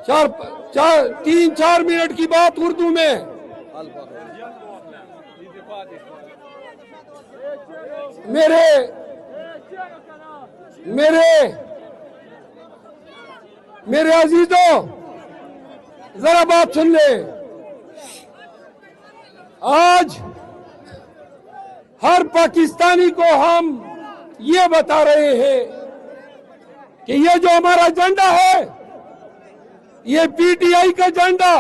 تین چار منٹ کی بات اردو میں. میرے عزیزوں ذرا بات سن لیں. آج ہر پاکستانی کو ہم یہ بتا رہے ہیں کہ یہ جو ہمارا جھنڈا ہے یہ پی ٹی آئی کا جھنڈا،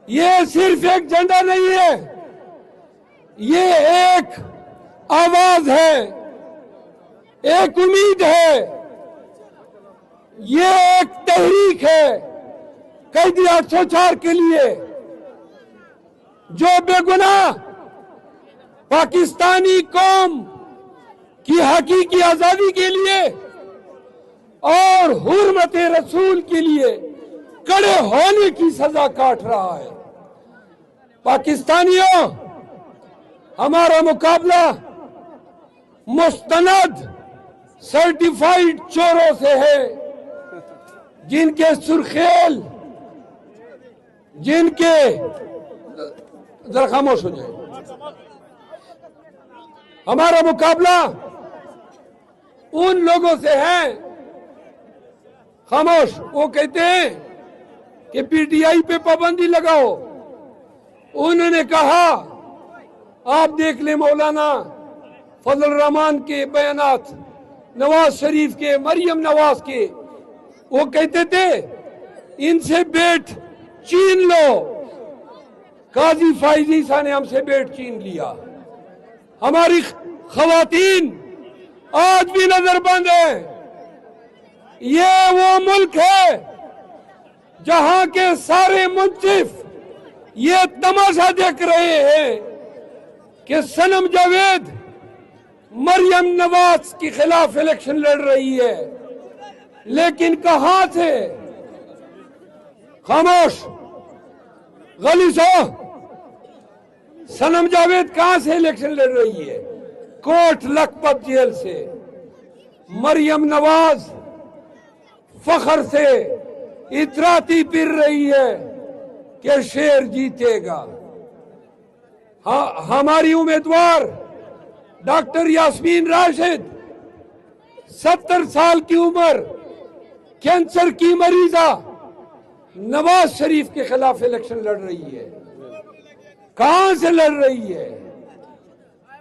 یہ صرف ایک جھنڈا نہیں ہے، یہ ایک آواز ہے، ایک امید ہے، یہ ایک تحریک ہے قیدی 804 کے لیے جو بے گناہ پاکستانی قوم کی حقیقی آزادی کے لیے اور حرمت رسول کے لیے کڑے ہونے کی سزا کاٹ رہا ہے. پاکستانیوں، ہمارا مقابلہ مستند سرٹیفائیڈ چوروں سے ہے، جن کے سرخیل، جن کے ذرا خاموش ہو جائے. ہمارا مقابلہ ان لوگوں سے ہے خاموش، وہ کہتے ہیں کہ پی ٹی آئی پہ پابندی لگاؤ. انہوں نے کہا، آپ دیکھ لیں مولانا فضل الرحمان کے بیانات، نواز شریف کے، مریم نواز کے، وہ کہتے تھے ان سے بیٹ چین لو. قاضی فائز عیسیٰ نے ہم سے بیٹ چین لیا. ہماری خواتین آج بھی نظر بند ہیں. یہ وہ ملک ہے جہاں کے سارے منصف یہ تماشا دیکھ رہے ہیں کہ صنم جاوید مریم نواز کے خلاف الیکشن لڑ رہی ہے، لیکن کہاں سے؟ خاموش، غلیظو، صنم جاوید کہاں سے الیکشن لڑ رہی ہے؟ کوٹ لکھپت جیل سے. مریم نواز فخر سے اتراتی پھر رہی ہے کہ شیر جیتے گا. ہماری امیدوار ڈاکٹر یاسمین راشد 70 سال کی عمر، کینسر کی مریضہ، نواز شریف کے خلاف الیکشن لڑ رہی ہے. کہاں سے لڑ رہی ہے؟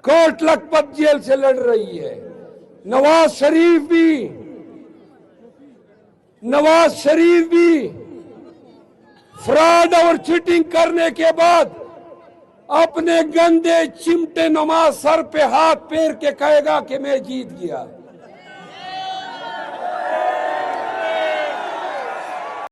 کوٹ لکھپت جیل سے لڑ رہی ہے. نواز شریف بھی فراڈ اور چیٹنگ کرنے کے بعد اپنے گندے چمٹے نماز سر پہ ہاتھ پھیر کے کہے گا کہ میں جیت گیا.